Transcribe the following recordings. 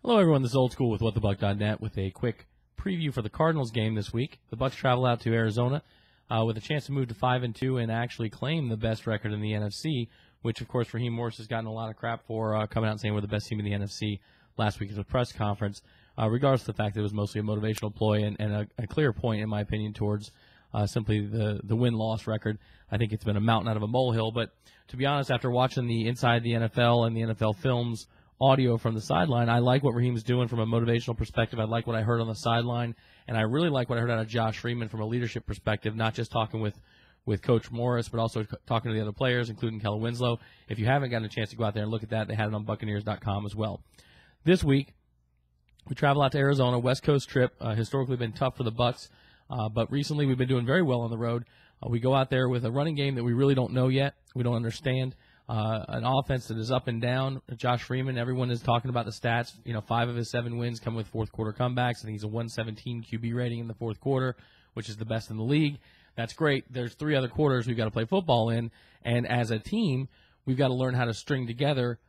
Hello, everyone. This is Old School with WhatTheBuck.net with a quick preview for the Cardinals game this week. The Bucs travel out to Arizona with a chance to move to 5-2 and actually claim the best record in the NFC, which, of course, Raheem Morris has gotten a lot of crap for coming out and saying we're the best team in the NFC last week at the press conference, regardless of the fact that it was mostly a motivational ploy and a clear point, in my opinion, towards simply the win-loss record. I think it's been a mountain out of a molehill, but to be honest, after watching the Inside the NFL and the NFL Films audio from the sideline, I like what Raheem's doing from a motivational perspective. I like what I heard on the sideline, and I really like what I heard out of Josh Freeman from a leadership perspective, not just talking with Coach Morris, but also talking to the other players, including Kellen Winslow. If you haven't gotten a chance to go out there and look at that, they had it on Buccaneers.com as well. This week, we travel out to Arizona, West Coast trip. Historically been tough for the Bucs, but recently we've been doing very well on the road. We go out there with a running game that we really don't know yet. We don't understand. An offense that is up and down. Josh Freeman, everyone is talking about the stats. 5 of his 7 wins come with fourth-quarter comebacks. I think he's a 117 QB rating in the fourth quarter, which is the best in the league. That's great. There's 3 other quarters we've got to play football in, and as a team, we've got to learn how to string together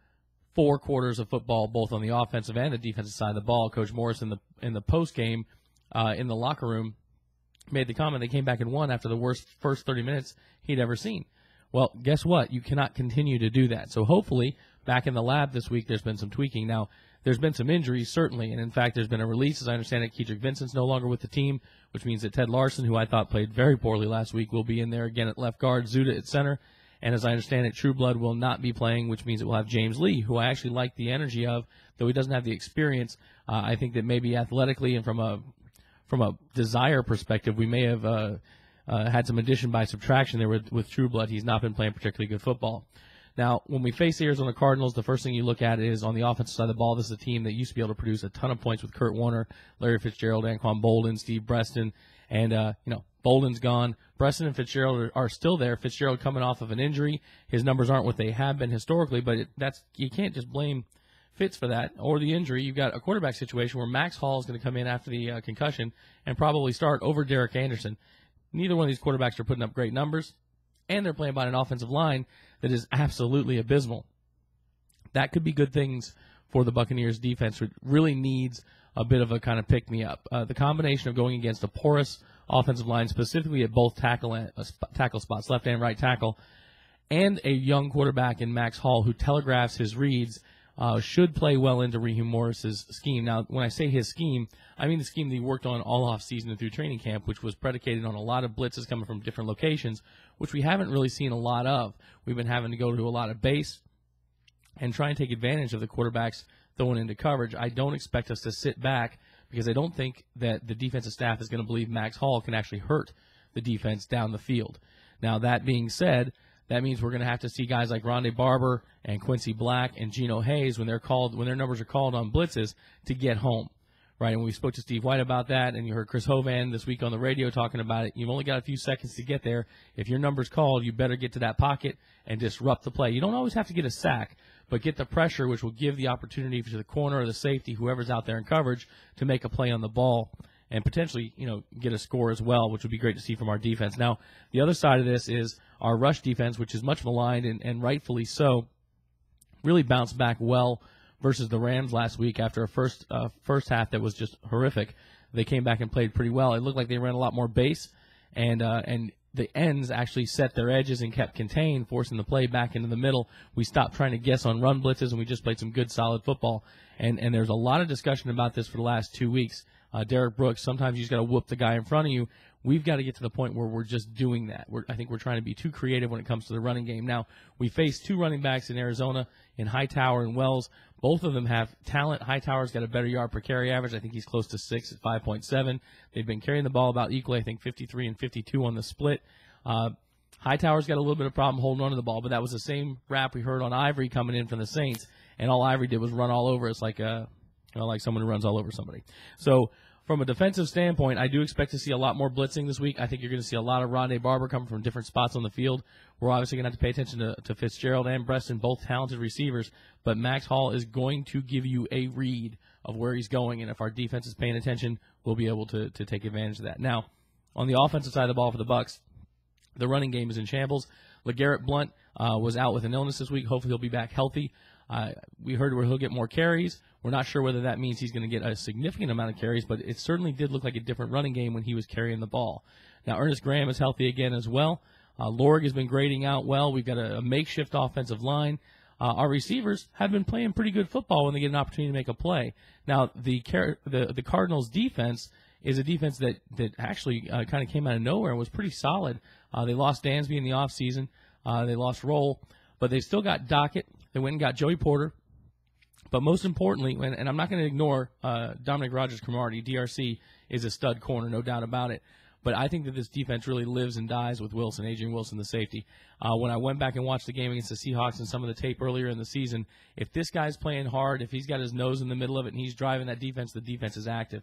4 quarters of football, both on the offensive and the defensive side of the ball. Coach Morris in the post-game in the locker room made the comment they came back and won after the worst first 30 minutes he'd ever seen. Well, guess what? You cannot continue to do that. So hopefully, back in the lab this week, there's been some tweaking. Now, there's been some injuries, certainly, and in fact, there's been a release, as I understand it. Kedrick Vincent's no longer with the team, which means that Ted Larson, who I thought played very poorly last week, will be in there again at left guard, Zuda at center, and as I understand it, Trueblood will not be playing, which means it will have James Lee, who I actually like the energy of, though he doesn't have the experience. I think that maybe athletically and from a desire perspective, we may have had some addition by subtraction there with Trueblood. He's not been playing particularly good football. Now, when we face the Arizona Cardinals, the first thing you look at is on the offensive side of the ball. This is a team that used to be able to produce a ton of points with Kurt Warner, Larry Fitzgerald, Anquan Bolden, Steve Breston, and Bolden's gone. Breston and Fitzgerald are still there. Fitzgerald coming off of an injury. His numbers aren't what they have been historically, but you can't just blame Fitz for that or the injury. You've got a quarterback situation where Max Hall is going to come in after the concussion and probably start over Derek Anderson. Neither one of these quarterbacks are putting up great numbers, and they're playing by an offensive line that is absolutely abysmal. That could be good things for the Buccaneers defense, which really needs a bit of a kind of pick-me-up. The combination of going against a porous offensive line, specifically at both tackle spots, left and right tackle, and a young quarterback in Max Hall who telegraphs his reads, should play well into Raheem Morris's scheme. Now, when I say his scheme, I mean the scheme that he worked on all off-season and through training camp, which was predicated on a lot of blitzes coming from different locations, which we haven't really seen a lot of. We've been having to go to a lot of base and try and take advantage of the quarterbacks throwing into coverage. I don't expect us to sit back because I don't think that the defensive staff is going to believe Max Hall can actually hurt the defense down the field. Now, that being said, that means we're going to have to see guys like Rondé Barber and Quincy Black and Geno Hayes when their numbers are called on blitzes to get home, right? And we spoke to Steve White about that, and you heard Chris Hovan this week on the radio talking about it. You've only got a few seconds to get there. If your number's called, you better get to that pocket and disrupt the play. You don't always have to get a sack, but get the pressure, which will give the opportunity to the corner or the safety, whoever's out there in coverage, to make a play on the ball and potentially, get a score as well, which would be great to see from our defense. Now, the other side of this is our rush defense, which is much maligned and rightfully so, really bounced back well versus the Rams last week after a first half that was just horrific. They came back and played pretty well. It looked like they ran a lot more base, and the ends actually set their edges and kept contained, forcing the play back into the middle. We stopped trying to guess on run blitzes, and we just played some good, solid football. And there's a lot of discussion about this for the last 2 weeks. Derek Brooks, sometimes you just got to whoop the guy in front of you. We've got to get to the point where we're just doing that. I think we're trying to be too creative when it comes to the running game. Now, we face 2 running backs in Arizona, in Hightower and Wells. Both of them have talent. Hightower's got a better yard per carry average. I think he's close to 6 at 5.7. They've been carrying the ball about equally, I think 53 and 52 on the split. Hightower's got a little bit of problem holding on to the ball, but that was the same rap we heard on Ivory coming in from the Saints, and all Ivory did was run all over us like someone who runs all over somebody. So from a defensive standpoint, I do expect to see a lot more blitzing this week. I think you're going to see a lot of Rondé Barber coming from different spots on the field. We're obviously going to have to pay attention to Fitzgerald and Breston, both talented receivers, but Max Hall is going to give you a read of where he's going, and if our defense is paying attention, we'll be able to take advantage of that. Now, on the offensive side of the ball for the Bucs, the running game is in shambles. LeGarrette Blount was out with an illness this week. Hopefully he'll be back healthy. We heard where he'll get more carries. We're not sure whether that means he's going to get a significant amount of carries, but it certainly did look like a different running game when he was carrying the ball. Now, Ernest Graham is healthy again as well. Lorg has been grading out well. We've got a makeshift offensive line. Our receivers have been playing pretty good football when they get an opportunity to make a play. Now, the Cardinals' defense is a defense that actually kind of came out of nowhere and was pretty solid. They lost Dansby in the offseason. They lost Roll, but they still got Dockett. They went and got Joey Porter. But most importantly, and I'm not going to ignore Dominic Rodgers-Cromartie, DRC is a stud corner, no doubt about it. But I think that this defense really lives and dies with Wilson, Adrian Wilson, the safety. When I went back and watched the game against the Seahawks and some of the tape earlier in the season, if this guy's playing hard, if he's got his nose in the middle of it and he's driving that defense, the defense is active.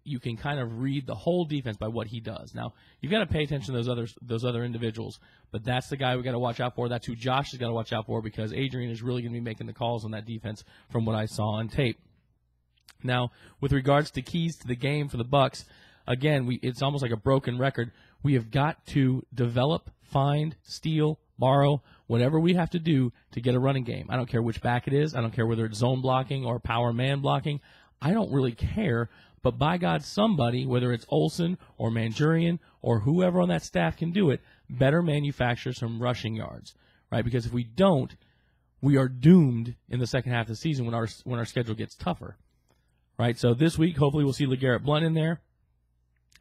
You can kind of read the whole defense by what he does. Now, you've got to pay attention to those other individuals, but that's the guy we got to watch out for. That's who Josh has got to watch out for because Adrian is really going to be making the calls on that defense from what I saw on tape. Now, with regards to keys to the game for the Bucs, again, it's almost like a broken record. We have got to develop, find, steal, borrow, whatever we have to do to get a running game. I don't care which back it is. I don't care whether it's zone blocking or power man blocking. I don't really care. But by God, somebody, whether it's Olsen or Manjurian or whoever on that staff can do it, better manufacture some rushing yards, right? Because if we don't, we are doomed in the second half of the season when our schedule gets tougher, right? So this week, hopefully we'll see LeGarrette Blount in there.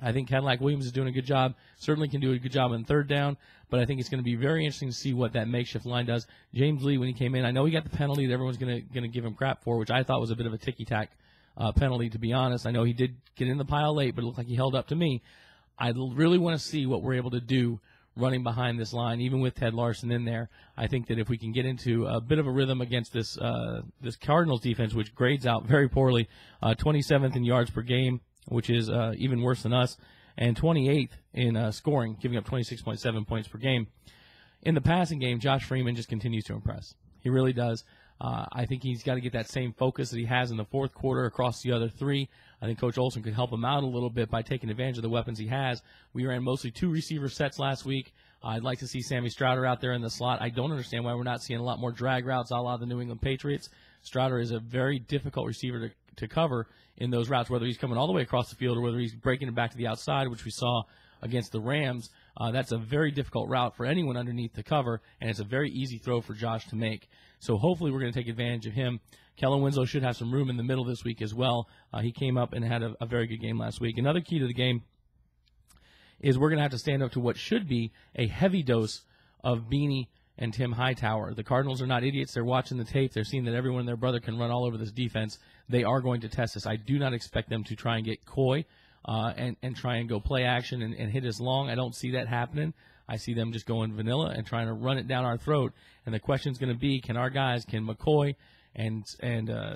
I think Cadillac Williams is doing a good job, certainly can do a good job on third down, but I think it's going to be very interesting to see what that makeshift line does. James Lee, when he came in, I know he got the penalty that everyone's going to give him crap for, which I thought was a bit of a ticky-tack penalty, to be honest. I know he did get in the pile late, but it looked like he held up to me. I really want to see what we're able to do running behind this line, even with Ted Larson in there. I think that if we can get into a bit of a rhythm against this Cardinals defense, which grades out very poorly, 27th in yards per game, which is even worse than us, and 28th in scoring, giving up 26.7 points per game. In the passing game, Josh Freeman just continues to impress. He really does. I think he's got to get that same focus that he has in the fourth quarter across the other three. I think Coach Olsen could help him out a little bit by taking advantage of the weapons he has. We ran mostly two receiver sets last week. I'd like to see Sammy Strouder out there in the slot. I don't understand why we're not seeing a lot more drag routes a la the New England Patriots. Strouder is a very difficult receiver to cover in those routes, whether he's coming all the way across the field or whether he's breaking it back to the outside, which we saw against the Rams. That's a very difficult route for anyone underneath to cover, and it's a very easy throw for Josh to make. So hopefully we're going to take advantage of him. Kellen Winslow should have some room in the middle this week as well. He came up and had a very good game last week. Another key to the game is we're going to have to stand up to what should be a heavy dose of Beanie and Tim Hightower. The Cardinals are not idiots. They're watching the tape. They're seeing that everyone and their brother can run all over this defense. They are going to test us. I do not expect them to try and get coy and try and go play action and hit us long. I don't see that happening. I see them just going vanilla and trying to run it down our throat. And the question is going to be, can McCoy and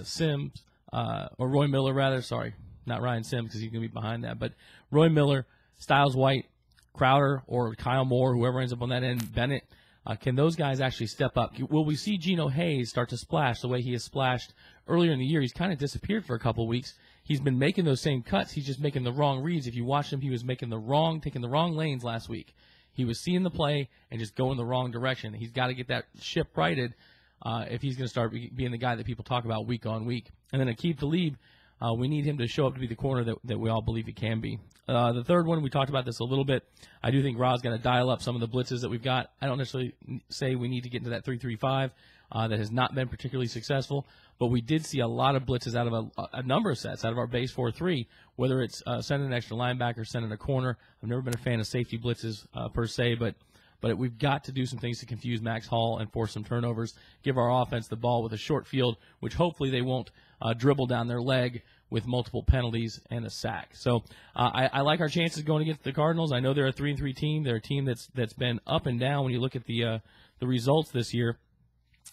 Sims, or Roy Miller rather, sorry, not Ryan Sims because he's going to be behind that, but Roy Miller, Styles White, Crowder, or Kyle Moore, whoever ends up on that end, Bennett, can those guys actually step up? Will we see Geno Hayes start to splash the way he has splashed earlier in the year? He's kind of disappeared for a couple of weeks. He's been making those same cuts. He's just making the wrong reads. If you watch him, he was taking the wrong lanes last week. He was seeing the play and just going the wrong direction. He's got to get that ship righted if he's going to start being the guy that people talk about week on week. And then Aqib Talib, we need him to show up to be the corner that we all believe he can be. The third one, we talked about this a little bit. I do think Ra's going to dial up some of the blitzes that we've got. I don't necessarily say we need to get into that 3-3-5 that has not been particularly successful, but we did see a lot of blitzes out of a number of sets, out of our base 4-3, whether it's sending an extra linebacker, sending a corner. I've never been a fan of safety blitzes per se, but we've got to do some things to confuse Max Hall and force some turnovers, give our offense the ball with a short field, which hopefully they won't dribble down their leg with multiple penalties and a sack. So I like our chances going against the Cardinals. I know they're a 3-3 team. They're a team that's been up and down when you look at the results this year.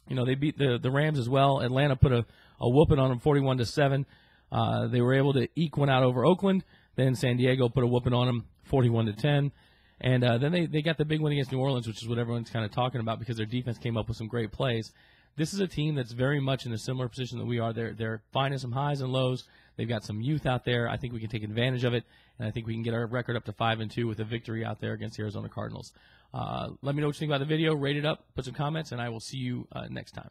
You know, they beat the Rams as well. Atlanta put a whooping on them 41-7. They were able to eke one out over Oakland. Then San Diego put a whooping on them 41-10. And then they got the big win against New Orleans, which is what everyone's kind of talking about because their defense came up with some great plays. This is a team that's very much in a similar position that we are. They're finding some highs and lows. They've got some youth out there. I think we can take advantage of it, and I think we can get our record up to 5-2 with a victory out there against the Arizona Cardinals. Let me know what you think about the video. Rate it up, put some comments, and I will see you next time.